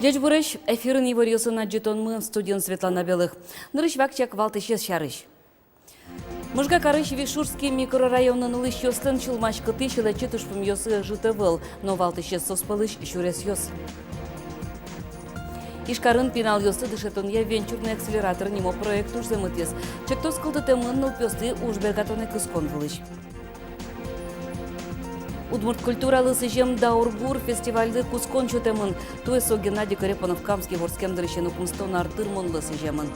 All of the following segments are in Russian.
Дечь бурыш, эфирын еварьосы на джетонмы, студент Светлана Белых. Нырыш вакчак валтышес шарыш. Мужга карыш Вишурский микрорайонын лыщостын чулмашкы тысяча четушпым йосы житывыл, но валтышес соспалыш шурес йос. Ишкарын пенал йосы дышетонья венчурный акселератор нимо проект уж замытес. Чекто скылды темын нылпёсты уж бергатоны кыскон вылыш. Удмурт культуралы сыжем Даургур фестивальды кускон чутемын. Туэсо Геннадий Карепанов Камский ворскем дырыщену кумстон артырмонлы сыжемын.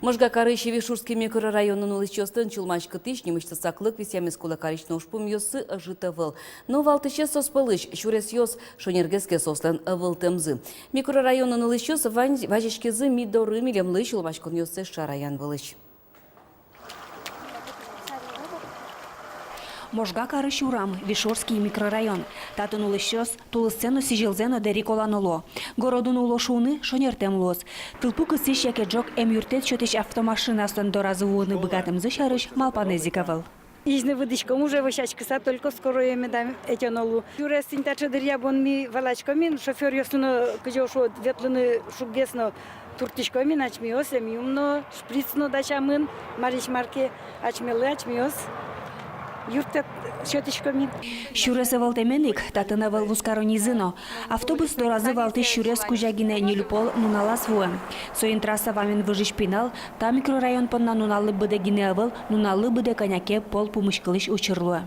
Можга карыщи Вишурский микрорайонын улычостын чулмашкы тыш немышты саклык висямес кула карычны ушпум йосы житывыл. Но валтыше соспылыш, шурес йос шонергеске сослен ывыл темзы. Микрорайонын улычос важечкезы мидоры милемлы чулмашкын йосы шараян вылыш. Можга карыш урам, Вишорский микрорайон. Татын улышос, тулысцену сижилзено дериколануло. Городун улошуны шонертем лос. Тылпу кысыш яке джок юртет шотиш автомашинастан доразывуны богатым зышарыш малпанезиковал. Изны выдышком уже вышачкаса, только скоро я медам этянолу. Юра синтача дырьябон ми валачками, шофер ясуно кыжошо ветлыны шугесно туртишками начмиос, умно шприцно дачамын, мариш марке ачмелы ачмиос. Юртет щеточками. Шурес валтеменик, татына вал вускаронизыно. Автобус доразы валты шурес кужагине нилюпол нунала свуем. Соин трасса вамин выжиш пинал, та микрорайон понна нуналы быде гинеавыл, нуналы быде коняке пол пумышкылыш учырлуа.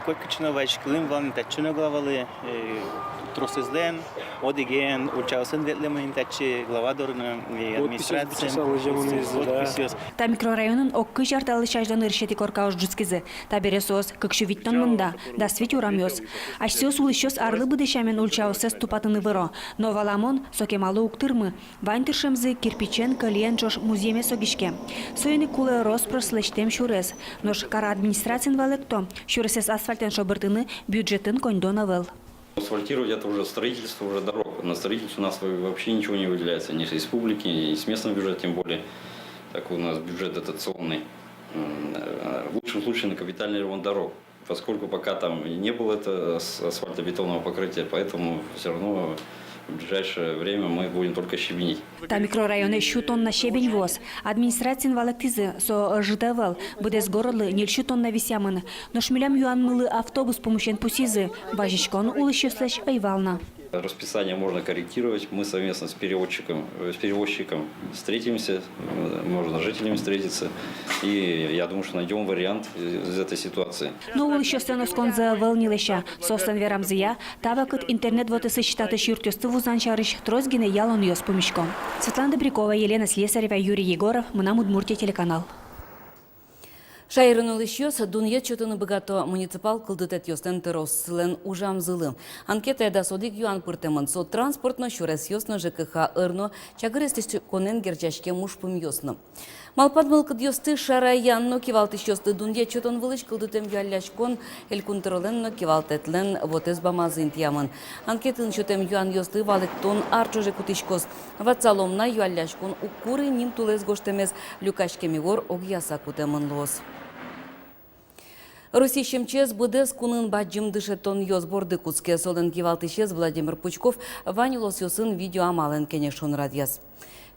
Койкачно вачкылым валын тачуна главалы тросызлен, одиген, учаусын ветлемын тачи главадорны администрация. Та микрорайонын оккы жарталы шаждан иршети коркауш джускизы. Та бересос, кыкшу виттон мында, да свить урамёс. Ашсиос улышёс арлы быдышамен ульчаусес тупатыны выро. Но валамон сокемалы уктырмы. Вайнтыршемзы кирпичен калиен жош музейме согишке. Союны кулы роспрослештем шурес. Нош кара администрацин валекто. Шуресес асфальтен шобыртыны бюджетын коньдонавел. Асфальтировать это уже строительство, уже дорог. На строительство у нас вообще ничего не выделяется, ни с республики, ни с местного бюджета, тем более. Так у нас бюджет дотационный. В лучшем случае на капитальный ремонт дорог. Поскольку пока там не было это асфальтобетонного покрытия, поэтому все равно в ближайшее время мы будем только щебенить. Та микрорайоны щутон на щебень воз. Администрацин валактизы со житавал. Буде с городлы нель щутон на висямын. Но шмелям юан мылы автобус помощен пусизы. Важичкон улыщуслэш айвална. Расписание можно корректировать. Мы совместно с перевозчиком встретимся, можно с жителями встретиться. И я думаю, что найдем вариант из этой ситуации. Но улыщостен сконза волнилеща. Сослен верамзия, табакът интернет вот и сочетаты шюртёсты вузанчарыш, трозгине ялон ёс помещком. Светлана Добрякова, Елена Слесарева, Юрий Егоров, Мына Удмуртия телеканал. Шайрын улышёс дунья чотыны богато муниципал кылдытет ёстен террослен ужамзылы. Анкета да содик юан пыртемын со транспортно шурес ёсно ЖКХ ырно чагырестиш конен герчашке мушпым ёсно. Малпад мылкыд ёсты шарайянно кивалтыш ёсты дунья чотон вылыш кылдытем юалляшкон элькунтыроленно кивалтетлен вотез бамазын тиямын. Анкетын чотем юан ёсты валыктон арчоже кутышкос. Вацаломна юалляшкон укуры ним тулез гоштемез люкашкемигор огьяса кутемын лос. Русищем чез будес кунын баджим дышетон йоз борды куцке солен кивалтышез Владимир Пучков ванилос йосын видео амален кенешон радиас.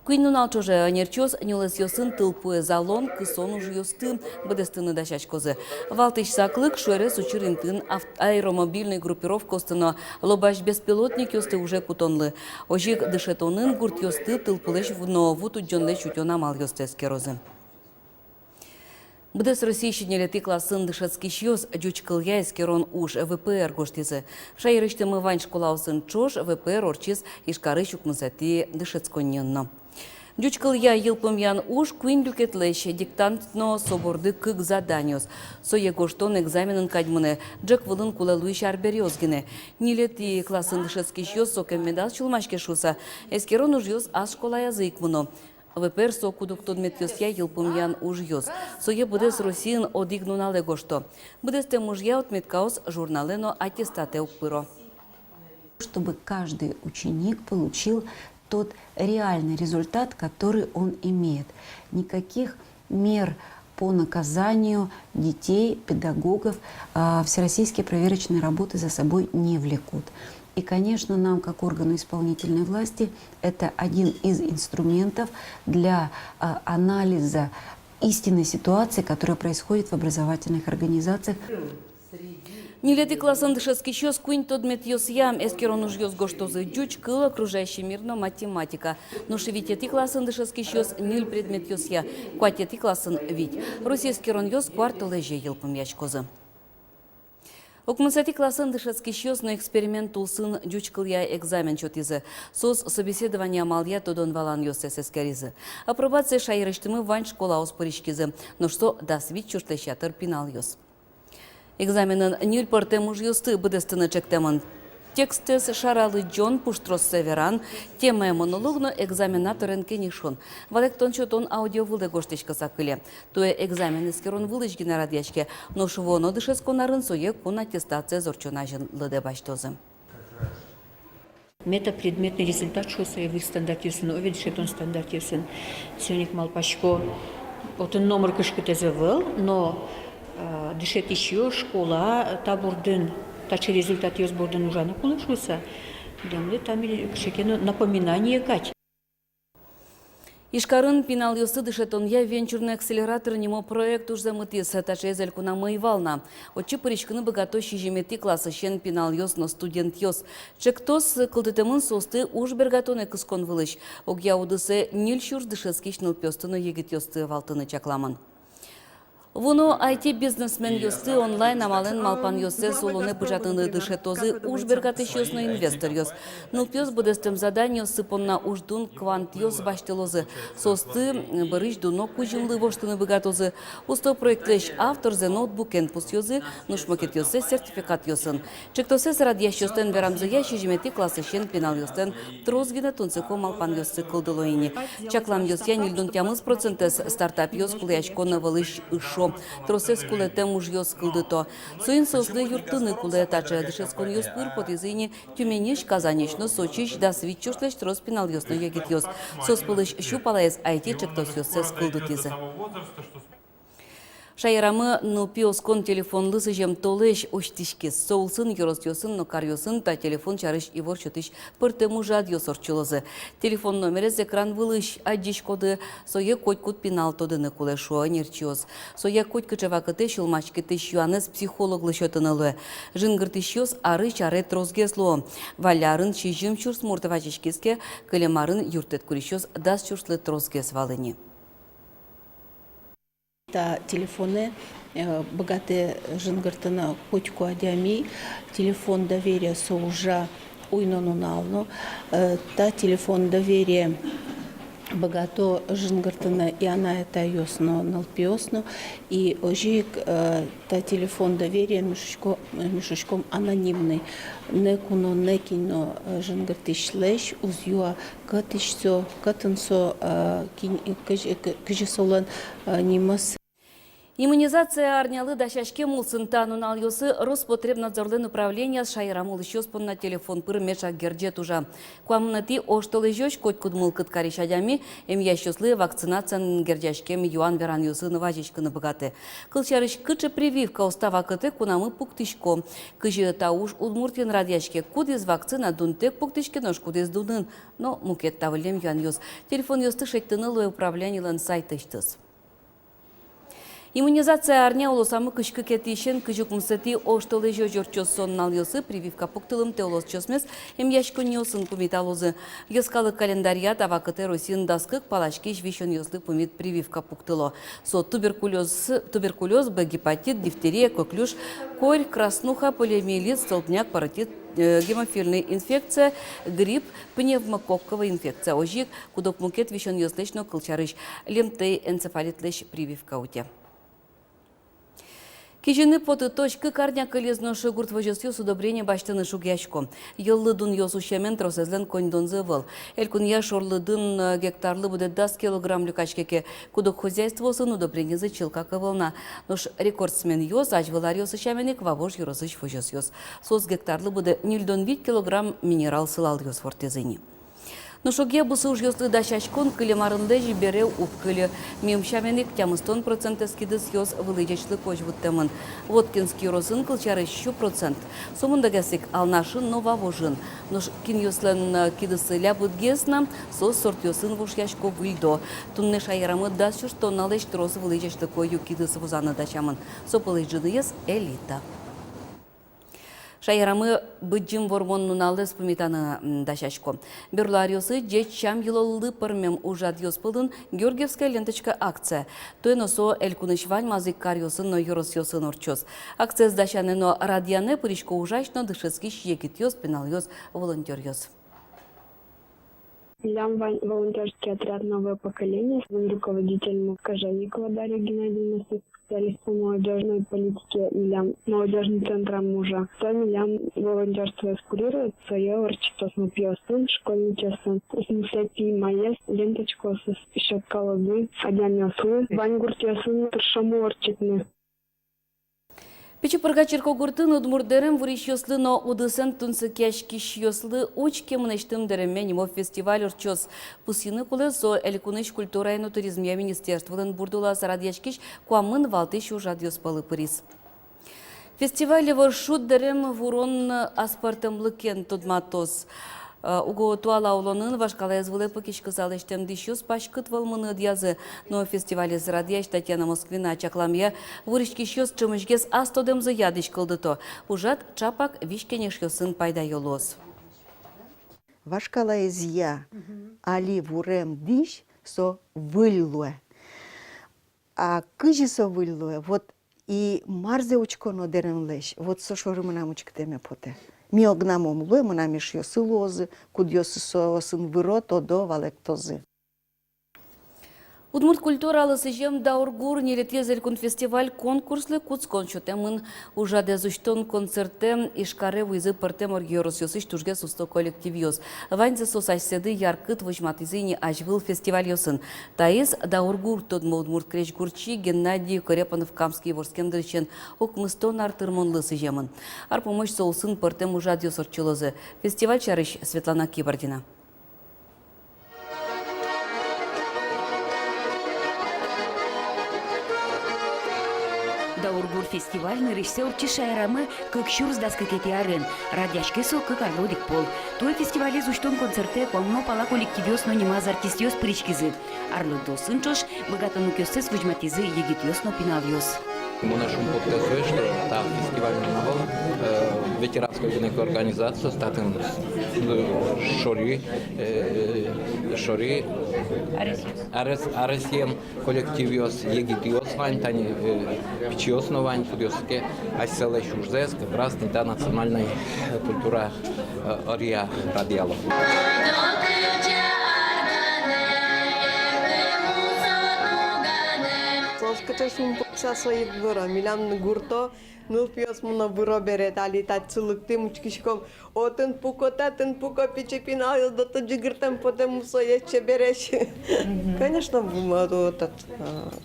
Куиннун алчоже нерчоз нюлес йосын тылпуэ залон кысон уж йостын бедестыны дашачкозы. Валтыш саклык шуэрес учыринтын аэромобильный группировка остыно лобаш беспилотник йосты уже кутонлы. Ожик дышетонын гурт йосты тылпулеш в нову туджонле чутён амал йостескерозы. Бдес Российщине леты классын дышецкий щёс дючкал яйскерон уж ВПР гоштизы. В шайрыште мывань школаусын чош ВПР орчиз ишкарыщук мызати дышецконненно. Дючкал я елпым ян уж куин люкетлещ диктантно соборды кык заданиос. Сое гоштон экзаменын кадьмыны джек вылын кулалуиш арберёзгине. Нилети классын дышецкий щёс сокем медал чулмашке шуса. Эскерон уж ёс аз школа язык вуно. ВПР сокудуктон метьосья елпумьян уж йос. Сое будес Россиин одигнунале гошто. Будес те мужья отметкаос журналено аттестате укпыро. Чтобы каждый ученик получил тот реальный результат, который он имеет. Никаких мер по наказанию детей, педагогов всероссийские проверочные работы за собой не влекут. И, конечно, нам, как органу исполнительной власти, это один из инструментов для анализа истинной ситуации, которая происходит в образовательных организациях. Нилети классын дышецкий счёс куин тодмет ёс ям, эскерон уж ёс гоштозы дюч, кыл окружающий мир, но математика. Но шевитети классын дышецкий счёс ниль предмет ёс я, куатети классын вить. Российскерон ёс кварталы же елпым ячкозы. Окмансати классын дышецкий счёс на эксперимент тулсын дюч кыл я экзамен чотизы. Сос собеседование малья тодон валан ёс эскеризы. Апробация шайрыштымы вань школа оспоришкизы. Но что даст вить чуртлещатыр пинал ёс. Экзаменын ниль портем уж юсты быдыстыны чектемын. Текстес шаралы Джон Пуштрос Северан, тема монологно экзаменаторен кенишон. Валектон чотон аудио вылды гоштечка сакыле. Туе экзамен искерон вылыч генерадьячке, но швоно дышеско нарын сое кун аттестация зорчонажен лыде баштозы. Метапредметный результат шосоевых стандартисын, оведшетон стандартисын. Сёник малпашко, отын номер кышкы тезевыл, но дышет еще школа, табурдын, тачи результат ёс бурдын ужаны кулышуса. Демле там кшекено напоминание кать. Ишкарын пинал ёсы дышетон я венчурный акселератор немо проект уж замытыс, тачи эзель куна мыйвална. Отчы паричкыны богато шижемети классы щен пинал ёс, но студент ёс. Чектос кылдытымын состы уж бергатоны кыскон вылыш. Огья удысы ниль шурс дышескиш ныл пёстыны егет ёсты валтыны чакламын. Вуно IT-бизнесмен ёсты онлайн амален малпан ёсты солоны бюджетны дышетозы уж бергаты щёсно инвестор ёс. Ну пёс будестем заданию сыпонна уждун квант ёс баштелозы. Состы барыш дуно кужимлы воштыны богатозы. Усто проектлеш автор зе ноутбукен пуст ёзы, нуш макет ёсы сертификат ёсын. Чектосес радьяш ёстен верамзы ящи жемети классы щен пенал ёстен трозгина тунцыко малпан ёсты кылдылоини. Чаклам ёс я нильдун тямыз процентес стартап ёс кулячкона валыш ишо. Тросес кулетем уж ёс кылдыто. Суин созды юртыны кулетача дышескон ёс пыр потизыни тюмениш казанечно сочиш да свитчушлеш трос пинал ёс но егит ёс. Сос пылыш щупалаес айти чектос ёсес кылдытизы. Шайрамы ну пиоскон телефон лысы жем толеш оштишки соулсын юрос ёсын но кар ёсын та телефон чарыш ивор чотыш пыртему жад ёсорчулызы. Телефон номерез экран вылыш аддиш коды сое котькут пинал тодыны кулешо нерчиоз. Сое котькы чевакыты шылмачки тыш юанес психолог лышотынылы. Жынгыртыш ёс ары чаре трозгесло. Валярын шижим чурс муртывачишкиске кылемарын юртет куришёс дас чурслы трозгес валыни. Та телефоны богатые жынгыртына котику адями, телефон доверия соужа уйнонуналну, та телефон доверия богато жынгыртына и она это ёсно налпиосно, и ожик та телефон доверия мешочком анонимный. Не куно не кино жынгыртышлеш узюа катышсо катынсо кыжысолан нимас. Иммунизация арнялы дашашке мулсынтанун ал ёсы Роспотребнадзорлын управления шайрамул щёспон на телефон пыр меша герджет ужа. Куамнати оштолы жёш котькуд мылкыт каришадями эм ящослы вакцинациян герджашкем юан веран ёсы наважичкыны богаты. Кылчарыш кычы прививка устава кыты кунамы пуктышко. Кыжы тауш удмуртин радяшке куд из вакцина дунтек пуктышке нож куд из дунын. Но мукет тавылем юан ёс. Телефон ёсты шеттынылы управлениялын сайтыштыз. Иммунизация арня улусамы кышкы кетишен кыжук мсети оштылы жожорчос соннал ёсы прививка пуктылым теолос чосмес эм яшко нёсын пумиталозы. Ёскалы календарья тавакыты Росин даскык палачки жвищен ёслы пумит прививка пуктыло. Со туберкулез, Б, гепатит, дифтерия, коклюш, корь, краснуха, полиомиелит, столбняк, паротит, гемофильная инфекция, грипп, пневмококковая инфекция. Ожик, кудок мукет вищен ёслечно кылчарыш, лемтей энцефалитлеш прививка уте. Кижины поты точка карня колезно шигурт вожестью с удобрения баштыны шугяшко. Йыллыдын ёсушемен тросезлен коньдон зывыл. Элькун я шорлыдын гектарлы будет 10 килограмм люкачкеке. Кудок хозяйство сын удобрение зачилка кавылна. Нош рекордсмен ёс, ажвылар ёсышаменек вавож юрозыш вожес ёс. Сос гектарлы будет 0,2 килограмм минерал сылал ёс фортезыни. Но шоге бусы уж ёслы дашачкон кыле марынды жибере упкыле. Мемшаменик тямыстон процент эскидыс ёс вылыжачлы кожвуттемын. Воткинский росын кылчары 100%. Сомында гасик алнашын новавожын. Нош кин ёслен кидысы лябыдгесна сос сорт ёсын вушяшко выльдо. Тунне шайрамы дасчуш тонналыш тросы вылыжачлы кою кидысы вузаны дачамын. Сопылыш жыдыес элита. Шайрамы быджим вормон нуналды спумитаны дашашко. Берлариосы жечам йылылы пырмем ужат ёспылдын Георгиевская ленточка акция. Туэносо элькунышвань мазык кариосын но юрос ёсын орчос. Акция сдачанено радияны пыришко ужачно дышескиш егит ёс пенал ёс волонтер ёс. Лям волонтерский отряд «Новое поколение», своим руководителем Кожевникова Дарья Геннадьевна, специалист по молодежной политике Милям, молодежный центр мужа. То Милям волонтерство курирует свое орчитосно пьесын, школьничесын, смыслети маес, ленточку с щеткалобы, однямёслы, ваньгуртесын, туршаму орчитны. Печи пыргачырко гуртын удмурдерем вуриш ёслы, но удысын тунсы кяшкиш ёслы учке мынештым дереме нимо фестиваль орчос. Пусины кулы со элькуныш культура и туризмия министерстволын бурдула сарадьяшкиш куамын валтыш ужад ёспалы пырис. Фестиваль варшут дерем вурон аспартымлыкен тудматос. Уго туала улонын вашкала звылы пакишкы залыштем дишюс пашкыт валмыны дязы, но фестивале зрадьяш Татьяна Москвина чакламия вуришкиш чымышгес астодемзы ядыш кылдыто. Ужат чапак вишкенеш ёсын пайда ёлос. Вашкала изя али вурем диш со выллуэ. А кыжи со выллуэ, вот и марзе учконо дерем леш, вот со шорымына учктеме поте. Ми огнамом луе мынамиш ёсы лозы, куд ёсы сосын выро тодо валектозы. Удмурт культуралы сыжем даургур нелетезель фестиваль конкурслы куцкон шотемын ужаде зуштон концерте ишкаре вызы пыртем оргиорос ёсыш тужге сусто коллектив ёс. Ваньзе сосайседы яркыт вожматызыни ажвыл фестиваль ёсын. Таис даургур тодмо удмурт крешгурчи Геннадий Корепанов Камский ворскендырчен окмыстон артырмонлы сыжемын. Ар помощь соусын пыртем ужад ёс орчылозы. Фестиваль чарыш Светлана Кибардина. Даургур фестивальный режиссер Чишайрамы как щурс даска кетиарын. Радяшке со как арлодик пол. Той фестивале зуштон концерте комно пала коллективиос но немаз артистиос причкизы. Арлодосын чош богатану кёсес выжматизы егитиос но пинавиос. Мы нашим подказываем, что там фестивальный навал, ветеранская юнекая организация, статин шори, аресием коллективиос, егитиос вань, тани пичиос но вань, кудиоске, айселе шурзес, как раз не та национальная культура ория радиала. Скачашым покса свои выра, милям гурто, ну пьес муна выра берет, али тацилыкты мучкишком, отын пуко пичепина, да то джигртем потом соече берешь. Конечно,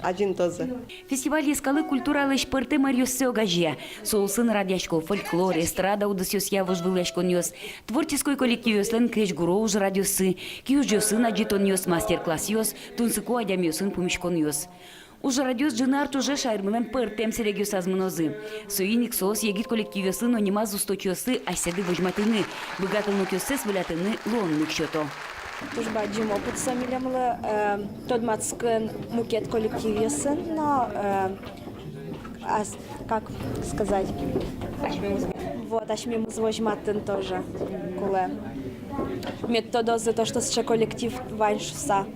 один тоже. Фестиваль искалы культуралы шпырты Марьюсе огажья. Соусын радяшко, фольклор, эстрада удасёс явуш вылешко нёс. Творческой коллектив ёслен крешгуро уж радиосы, киюжёсын аджитон нёс мастер-класс ёс, тунсыко адям ёсын пумишкон ёс. Уже радиос джинарт уже шайрмылен пыртем селегиос азмынозы. Соиник соос егит коллективиосы, но немаз усточиосы, аседы выжматыны. Богатылны кёсес вылятыны лоннык счёто. Тужба джим опыт самилямлы, тодматскын мукет коллективиосын, но, как сказать, вот, ашмемыз выжматын тоже, куле. Методозы то, что с коллектив ваньшуса.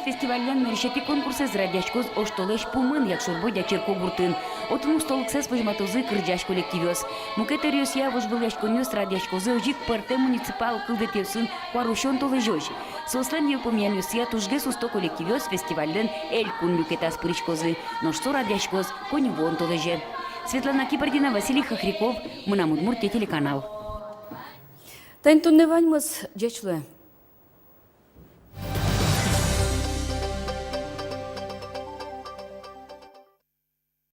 Фестивальден решети конкурсы зрадяшкоз оштолеш пумын як шурбой дячерко гуртын. Отын устолыксес выжматозы кырджаш коллективиос. Мукетериос я выжбылешконёс радяшкозы ожик пырте муниципал кылдетеосын куарушон толежош. Сослен елпомьянёс я тужгес усто коллективиос фестивальден эль кун люкетас пыричкозы. Но что радяшкоз коневон толеже. Светлана Кибардина, Василий Хохряков, Мынамудмуртия телеканал. Тань тунневаньмыз, джечлы.